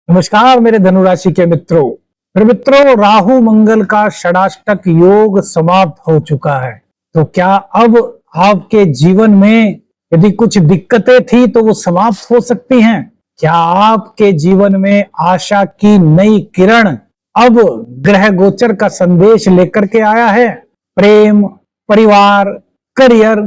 नमस्कार मेरे धनुराशि के मित्रों। मेरे मित्रों, राहु मंगल का षडाष्टक योग समाप्त हो चुका है। तो क्या अब आपके जीवन में यदि कुछ दिक्कतें थी तो वो समाप्त हो सकती हैं? क्या आपके जीवन में आशा की नई किरण अब ग्रह गोचर का संदेश लेकर के आया है? प्रेम, परिवार, करियर,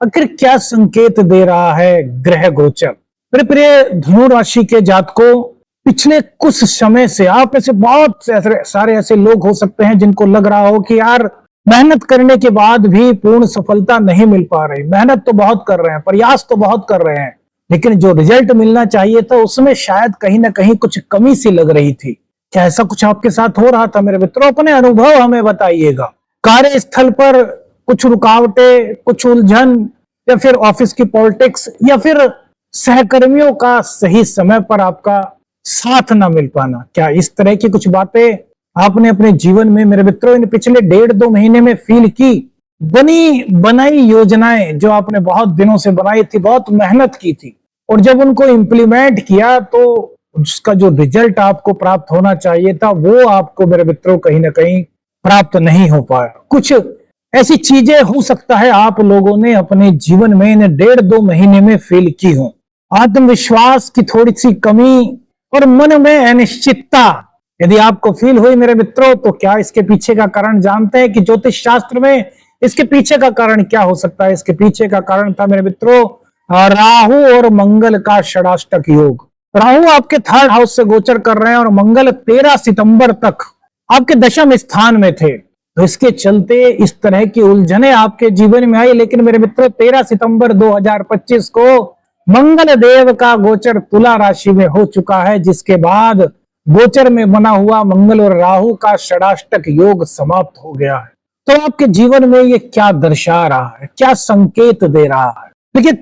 आखिर क्या संकेत दे रहा है ग्रह गोचर? मेरे प्रिय धनु राशि के जातकों, पिछले कुछ समय से आप में से बहुत सारे ऐसे लोग हो सकते हैं जिनको लग रहा हो कि यार मेहनत करने के बाद भी पूर्ण सफलता नहीं मिल पा रही। मेहनत तो बहुत कर रहे हैं, प्रयास तो बहुत कर रहे हैं, लेकिन जो रिजल्ट मिलना चाहिए था उसमें शायद कहीं ना कहीं कुछ कमी सी लग रही थी। क्या ऐसा कुछ आपके साथ हो रहा था? मेरे मित्रों, अपने अनुभव हमें बताइएगा। कार्यस्थल पर कुछ रुकावटें, कुछ उलझन, या फिर ऑफिस की पॉलिटिक्स, या फिर सहकर्मियों का सही समय पर आपका साथ ना मिल पाना, क्या इस तरह की कुछ बातें आपने अपने जीवन में मेरे मित्रों इन पिछले 1.5-2 महीने में फील की? बनी बनाई योजनाएं जो आपने बहुत दिनों से बनाई थी, बहुत मेहनत की थी, और जब उनको इंप्लीमेंट किया तो उसका जो रिजल्ट आपको प्राप्त होना चाहिए था वो आपको मेरे मित्रों कहीं ना कहीं प्राप्त नहीं हो पाया। कुछ ऐसी चीजें हो सकता है आप लोगों ने अपने जीवन में इन 1.5-2 महीने में फील की हो। आत्मविश्वास की थोड़ी सी कमी और मन में अनिश्चितता यदि आपको फील हुई मेरे मित्रों, तो क्या इसके पीछे का कारण जानते हैं कि ज्योतिष शास्त्र में इसके पीछे का कारण क्या हो सकता है? इसके पीछे का कारण था मेरे मित्रों राहु और मंगल का षडाष्टक योग। राहु आपके 3rd हाउस से गोचर कर रहे हैं और मंगल 13 सितंबर तक आपके दशम स्थान में थे। तो इसके चलते इस तरह की उलझने आपके जीवन में आई। लेकिन मेरे मित्रों, 13 सितंबर 2025 को मंगल देव का गोचर तुला राशि में हो चुका है, जिसके बाद गोचर में बना हुआ मंगल और राहु का षडाष्टक योग समाप्त हो गया है। तो आपके जीवन में ये क्या दर्शा रहा है, क्या संकेत दे रहा है? देखिए,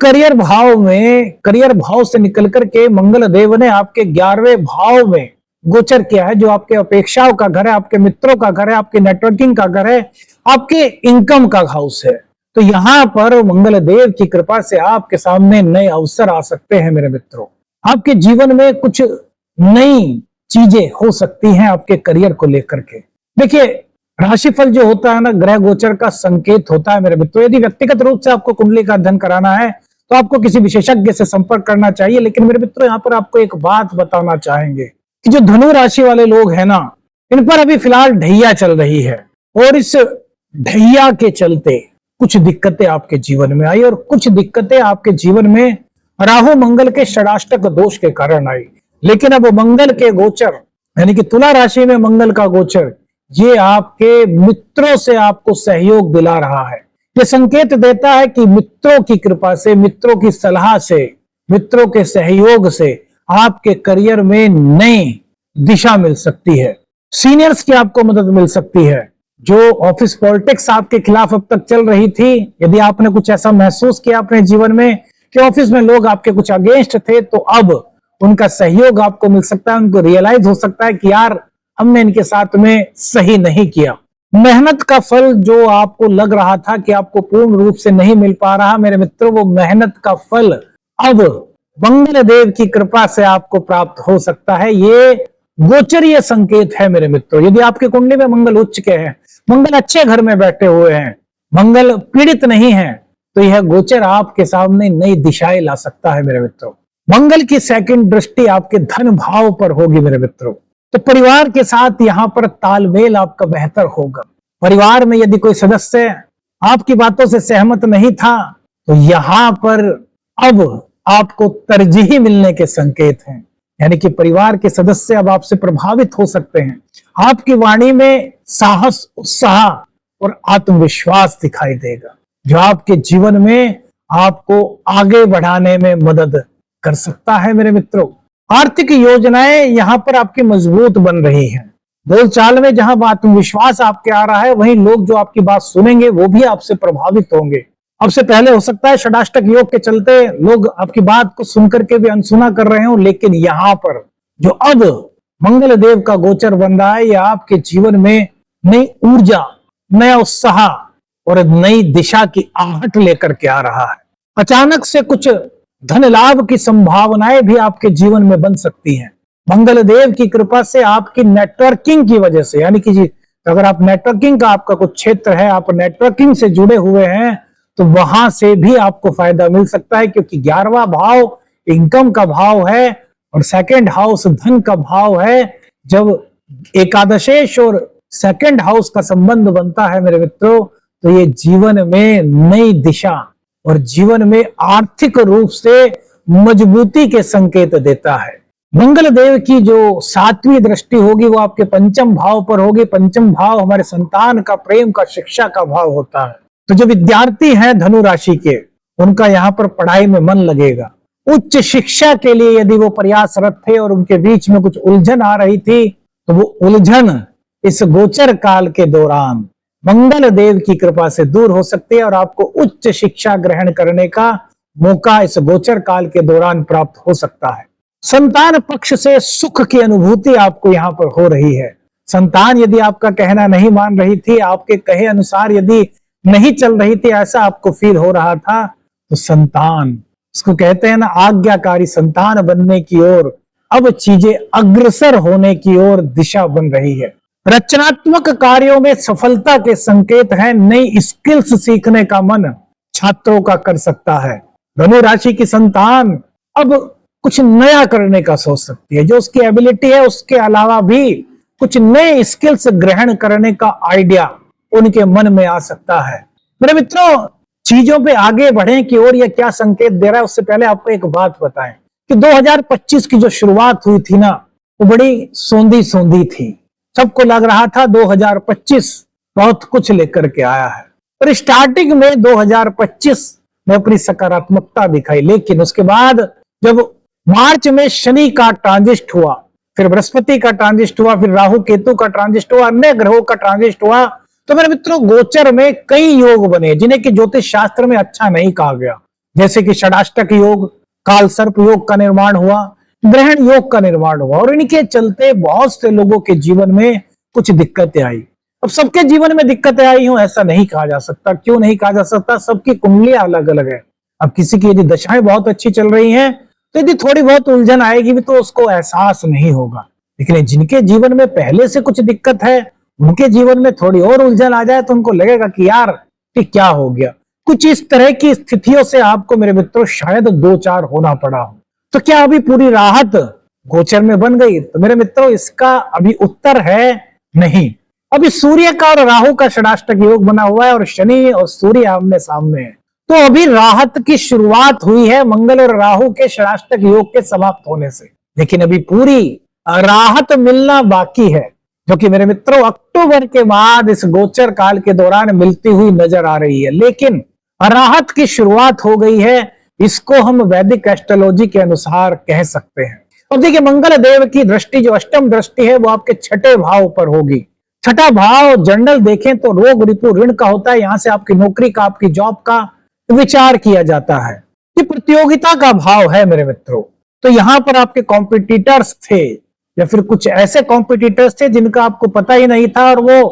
करियर भाव से निकल करके मंगल देव ने आपके 11वें भाव में गोचर किया है, जो आपके अपेक्षाओं का घर है, आपके मित्रों का घर है, आपके नेटवर्किंग का घर है, आपके इनकम का हाउस है। तो यहां पर मंगल देव की कृपा से आपके सामने नए अवसर आ सकते हैं मेरे मित्रों। आपके जीवन में कुछ नई चीजें हो सकती हैं आपके करियर को लेकर के। देखिए, राशिफल जो होता है ना, ग्रह गोचर का संकेत होता है मेरे मित्रों। यदि व्यक्तिगत रूप से आपको कुंडली का अध्ययन कराना है तो आपको किसी विशेषज्ञ से संपर्क करना चाहिए। लेकिन मेरे मित्रों, यहाँ पर आपको एक बात बताना चाहेंगे कि जो धनु राशि वाले लोग हैं ना, इन पर अभी फिलहाल ढैया चल रही है, और इस ढैया के चलते कुछ दिक्कतें आपके जीवन में आई, और कुछ दिक्कतें आपके जीवन में राहु मंगल के षडाष्टक दोष के कारण आई। लेकिन अब मंगल के गोचर, यानी कि तुला राशि में मंगल का गोचर, ये आपके मित्रों से आपको सहयोग दिला रहा है। ये संकेत देता है कि मित्रों की कृपा से, मित्रों की सलाह से, मित्रों के सहयोग से आपके करियर में नई दिशा मिल सकती है। सीनियर्स की आपको मदद मिल सकती है। जो ऑफिस पॉलिटिक्स आपके खिलाफ अब तक चल रही थी, यदि आपने कुछ ऐसा महसूस किया अपने जीवन में कि ऑफिस में लोग आपके कुछ अगेंस्ट थे, तो अब उनका सहयोग आपको मिल सकता है। उनको रियलाइज हो सकता है कि यार, हमने इनके साथ में सही नहीं किया। मेहनत का फल जो आपको लग रहा था कि आपको पूर्ण रूप से नहीं मिल पा रहा, मेरे मित्रों, वो मेहनत का फल अब मंगल देव की कृपा से आपको प्राप्त हो सकता है। ये गोचरीय संकेत है मेरे मित्रों। यदि आपकी कुंडली में मंगल उच्च के हैं, मंगल अच्छे घर में बैठे हुए हैं, मंगल पीड़ित नहीं है, तो यह गोचर आपके सामने नई दिशाएं ला सकता है मेरे मित्रों। मंगल की 2nd दृष्टि आपके धन भाव पर होगी मेरे मित्रों। तो परिवार के साथ यहां पर तालमेल आपका बेहतर होगा। परिवार में यदि कोई सदस्य आपकी बातों से सहमत नहीं था, तो यहां पर अब आपको तरजीह मिलने के संकेत हैं। यानी कि परिवार के सदस्य अब आपसे प्रभावित हो सकते हैं। आपकी वाणी में साहस, उत्साह और आत्मविश्वास दिखाई देगा, जो आपके जीवन में आपको आगे बढ़ाने में मदद कर सकता है मेरे मित्रों। आर्थिक योजनाएं यहां पर आपकी मजबूत बन रही हैं। बोलचाल में जहां आत्मविश्वास आपके आ रहा है, वहीं लोग जो आपकी बात सुनेंगे वो भी आपसे प्रभावित होंगे। अब से पहले हो सकता है षडाष्टक योग के चलते लोग आपकी बात को सुनकर के भी अनसुना कर रहे हो, लेकिन यहां पर जो अब मंगल देव का गोचर बन रहा है, यह आपके जीवन में नई ऊर्जा, नया उत्साह और नई दिशा की आहट लेकर के आ रहा है। अचानक से कुछ धन लाभ की संभावनाएं भी आपके जीवन में बन सकती हैं। मंगल देव की कृपा से आपकी नेटवर्किंग की वजह से, यानी कि जी अगर आप नेटवर्किंग का आपका कुछ क्षेत्र है, आप नेटवर्किंग से जुड़े हुए हैं, तो वहां से भी आपको फायदा मिल सकता है, क्योंकि 11वां भाव इनकम का भाव है और सेकंड हाउस धन का भाव है। जब एकादशेश और सेकंड हाउस का संबंध बनता है मेरे मित्रों, तो ये जीवन में नई दिशा और जीवन में आर्थिक रूप से मजबूती के संकेत देता है। मंगल देव की जो 7वीं दृष्टि होगी वो आपके पंचम भाव पर होगी। पंचम भाव हमारे संतान का, प्रेम का, शिक्षा का भाव होता है। तो जो विद्यार्थी हैं धनु राशि के, उनका यहाँ पर पढ़ाई में मन लगेगा। उच्च शिक्षा के लिए यदि वो प्रयासरत थे और उनके बीच में कुछ उलझन आ रही थी, तो वो उलझन इस गोचर काल के दौरान मंगल देव की कृपा से दूर हो सकती है और आपको उच्च शिक्षा ग्रहण करने का मौका इस गोचर काल के दौरान प्राप्त हो सकता है। संतान पक्ष से सुख की अनुभूति आपको यहाँ पर हो रही है। संतान यदि आपका कहना नहीं मान रही थी, आपके कहे अनुसार यदि नहीं चल रही थी, ऐसा आपको फील हो रहा था, तो संतान, इसको कहते हैं ना आज्ञाकारी संतान बनने की ओर अब चीजें अग्रसर होने की ओर दिशा बन रही है। रचनात्मक कार्यों में सफलता के संकेत हैं। नई स्किल्स सीखने का मन छात्रों का कर सकता है। धनु राशि की संतान अब कुछ नया करने का सोच सकती है। जो उसकी एबिलिटी है उसके अलावा भी कुछ नए स्किल्स ग्रहण करने का आइडिया उनके मन में आ सकता है। मेरे मित्रों, चीजों पे आगे बढ़ने की ओर यह क्या संकेत दे रहा है, उससे पहले आपको एक बात बताएं कि 2025 की जो शुरुआत हुई थी ना, वो बड़ी सोंधी सोंधी थी। सबको लग रहा था 2025 बहुत कुछ लेकर के आया है, और स्टार्टिंग में 2025 में अपनी सकारात्मकता दिखाई। लेकिन उसके बाद जब मार्च में शनि का ट्रांजिट हुआ, फिर बृहस्पति का ट्रांजिट हुआ, फिर राहु केतु का ट्रांजिट हुआ, अन्य ग्रहों का ट्रांजिट हुआ, तो मेरे मित्रों गोचर में कई योग बने जिन्हें कि ज्योतिष शास्त्र में अच्छा नहीं कहा गया। जैसे कि षडाष्टक योग, काल सर्प योग का निर्माण हुआ, ग्रहण योग का निर्माण हुआ, और इनके चलते बहुत से लोगों के जीवन में कुछ दिक्कतें आई। अब सबके जीवन में दिक्कतें आई हो ऐसा नहीं कहा जा सकता। क्यों नहीं कहा जा सकता? सबकी कुंडलियां अलग अलग है। अब किसी की यदि दशाएं बहुत अच्छी चल रही हैं, तो यदि थोड़ी बहुत उलझन आएगी भी तो उसको एहसास नहीं होगा। लेकिन जिनके जीवन में पहले से कुछ दिक्कत है, उनके जीवन में थोड़ी और उलझन आ जाए तो उनको लगेगा कि यार कि क्या हो गया। कुछ इस तरह की स्थितियों से आपको मेरे मित्रों शायद 2-4 होना पड़ा हो। तो क्या अभी पूरी राहत गोचर में बन गई? तो मेरे मित्रों इसका अभी उत्तर है नहीं। अभी सूर्य का और राहु का षडाष्टक योग बना हुआ है और शनि और सूर्य आमने सामने है। तो अभी राहत की शुरुआत हुई है मंगल और राहु के षडाष्टक योग के समाप्त होने से, लेकिन अभी पूरी राहत मिलना बाकी है, जो कि मेरे मित्रों अक्टूबर के बाद इस गोचर काल के दौरान मिलती हुई नजर आ रही है। लेकिन राहत की शुरुआत हो गई है, इसको हम वैदिक एस्ट्रोलॉजी के अनुसार कह सकते हैं। और देखिए मंगल देव की दृष्टि जो अष्टम दृष्टि है वो आपके 6ठे भाव पर होगी। 6ठा भाव जनरल देखें तो रोग रिपु ऋण का होता है। यहां से आपकी नौकरी का, आपकी जॉब का विचार किया जाता है। ये प्रतियोगिता का भाव है मेरे मित्रों। तो यहां पर आपके कॉम्पिटिटर्स थे, या फिर कुछ ऐसे कॉम्पिटिटर्स थे जिनका आपको पता ही नहीं था और वो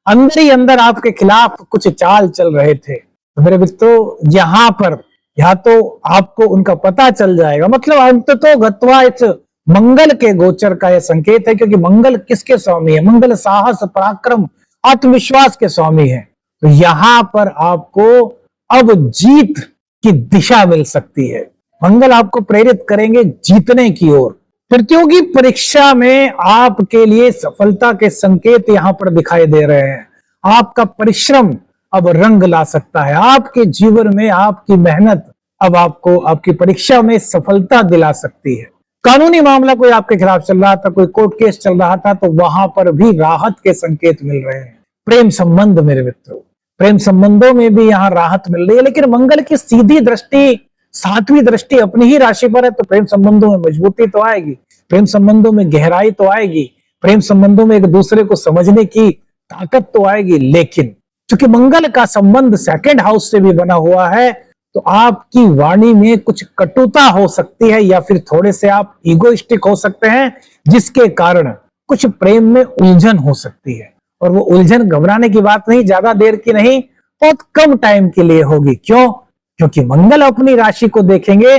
अंदर ही अंदर आपके खिलाफ कुछ चाल चल रहे थे। तो मेरे मित्रों यहां पर या तो आपको उनका पता चल जाएगा। मतलब अंततो गत्वा इस मंगल के गोचर का यह संकेत है, क्योंकि मंगल किसके स्वामी है? मंगल साहस, पराक्रम, आत्मविश्वास के स्वामी है। तो यहां पर आपको अब जीत की दिशा मिल सकती है। मंगल आपको प्रेरित करेंगे जीतने की ओर। प्रतियोगी परीक्षा में आपके लिए सफलता के संकेत यहां पर दिखाई दे रहे हैं। आपका परिश्रम अब रंग ला सकता है। आपके जीवन में आपकी मेहनत अब आपको आपकी परीक्षा में सफलता दिला सकती है। कानूनी मामला कोई आपके खिलाफ चल रहा था, कोई कोर्ट केस चल रहा था, तो वहां पर भी राहत के संकेत मिल रहे हैं। प्रेम संबंध मेरे मित्रों, प्रेम संबंधों में भी यहाँ राहत मिल रही है। लेकिन मंगल की सीधी दृष्टि, 7वीं दृष्टि अपनी ही राशि पर है, तो प्रेम संबंधों में मजबूती तो आएगी, प्रेम संबंधों में गहराई तो आएगी, प्रेम संबंधों में एक दूसरे को समझने की ताकत तो आएगी। लेकिन चूंकि मंगल का संबंध सेकंड हाउस से भी बना हुआ है, तो आपकी वाणी में कुछ कटुता हो सकती है, या फिर थोड़े से आप ईगोइस्टिक हो सकते हैं, जिसके कारण कुछ प्रेम में उलझन हो सकती है। और वो उलझन घबराने की बात नहीं, ज्यादा देर की नहीं, बहुत कम टाइम के लिए होगी। क्यों? क्योंकि मंगल अपनी राशि को देखेंगे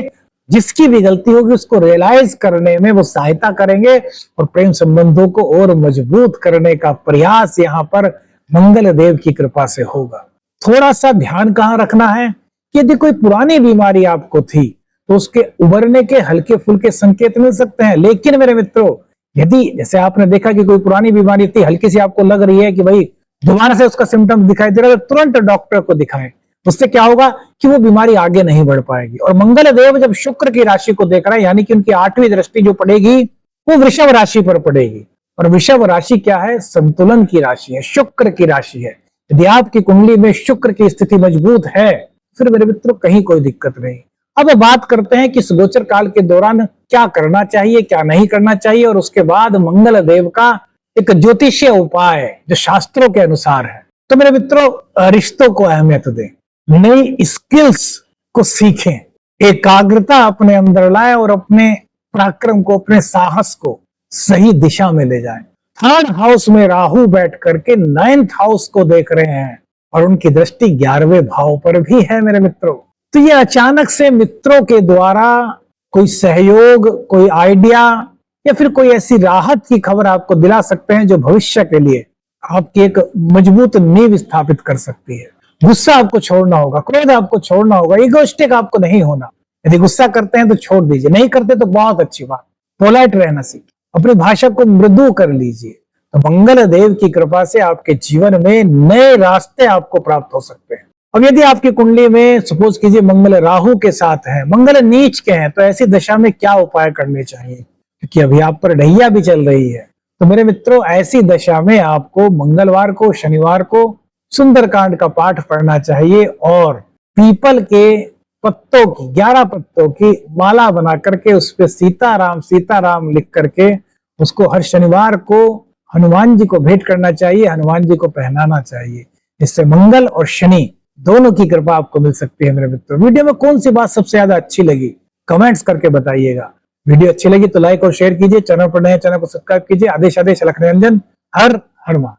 जिसकी भी गलती होगी उसको रियलाइज करने में वो सहायता करेंगे और प्रेम संबंधों को और मजबूत करने का प्रयास यहाँ पर मंगल देव की कृपा से होगा। थोड़ा सा ध्यान कहाँ रखना है कि यदि कोई पुरानी बीमारी आपको थी तो उसके उभरने के हल्के फुल्के संकेत मिल सकते हैं, लेकिन मेरे मित्रों यदि जैसे आपने देखा कि कोई पुरानी बीमारी थी, हल्की सी आपको लग रही है कि भाई दोबारा से उसका सिम्टम दिखाई दे रहा है, तो तुरंत डॉक्टर को दिखाएं। उससे क्या होगा कि वो बीमारी आगे नहीं बढ़ पाएगी। और मंगल देव जब शुक्र की राशि को देख रहा है, यानी कि उनकी 8वीं दृष्टि जो पड़ेगी वो वृषभ राशि पर पड़ेगी। और वृषभ राशि क्या है? संतुलन की राशि है, शुक्र की राशि है। यदि आपकी कुंडली में शुक्र की स्थिति मजबूत है फिर मेरे मित्रों कहीं कोई दिक्कत नहीं। अब बात करते हैं कि इस गोचर काल के दौरान क्या करना चाहिए, क्या नहीं करना चाहिए, और उसके बाद मंगल देव का एक ज्योतिषीय उपाय जो शास्त्रों के अनुसार है। तो मेरे मित्रों रिश्तों को अहमियत दें, नई स्किल्स को सीखें, एकाग्रता अपने अंदर लाएं और अपने पराक्रम को, अपने साहस को सही दिशा में ले जाएं। 3rd हाउस में राहु बैठ करके 9th हाउस को देख रहे हैं और उनकी दृष्टि 11वें भाव पर भी है मेरे मित्रों। तो ये अचानक से मित्रों के द्वारा कोई सहयोग, कोई आइडिया या फिर कोई ऐसी राहत की खबर आपको दिला सकते हैं जो भविष्य के लिए आपकी एक मजबूत नींव स्थापित कर सकती है। गुस्सा आपको छोड़ना होगा, क्रोध आपको छोड़ना होगा, इगोइस्टिक आपको नहीं होना। यदि गुस्सा करते हैं तो छोड़ दीजिए, नहीं करते तो बहुत अच्छी बात, पोलाइट रहना सीखिए, अपनी भाषा को मृदु कर लीजिए। तो मंगल देव की कृपा से आपके जीवन में नए रास्ते आपको प्राप्त हो सकते हैं। अब यदि आपकी कुंडली में सपोज कीजिए मंगल राहु के साथ है, मंगल नीच के हैं, तो ऐसी दशा में क्या उपाय करने चाहिए? क्योंकि अभी आप पर ढैया भी चल रही है। तो मेरे मित्रों ऐसी दशा में आपको मंगलवार को, शनिवार को सुंदरकांड का पाठ पढ़ना चाहिए और पीपल के पत्तों की 11 पत्तों की माला बना करके उस पर सीताराम लिख करके उसको हर शनिवार को हनुमान जी को भेंट करना चाहिए, हनुमान जी को पहनाना चाहिए। इससे मंगल और शनि दोनों की कृपा आपको मिल सकती है। मेरे मित्रों वीडियो में कौन सी बात सबसे ज्यादा अच्छी लगी कमेंट्स करके बताइएगा। वीडियो अच्छी लगी तो लाइक और शेयर कीजिए, चैनल पर नए चैनल को सब्सक्राइब कीजिए। आदेश अलख निरंजन, हर हर महादेव।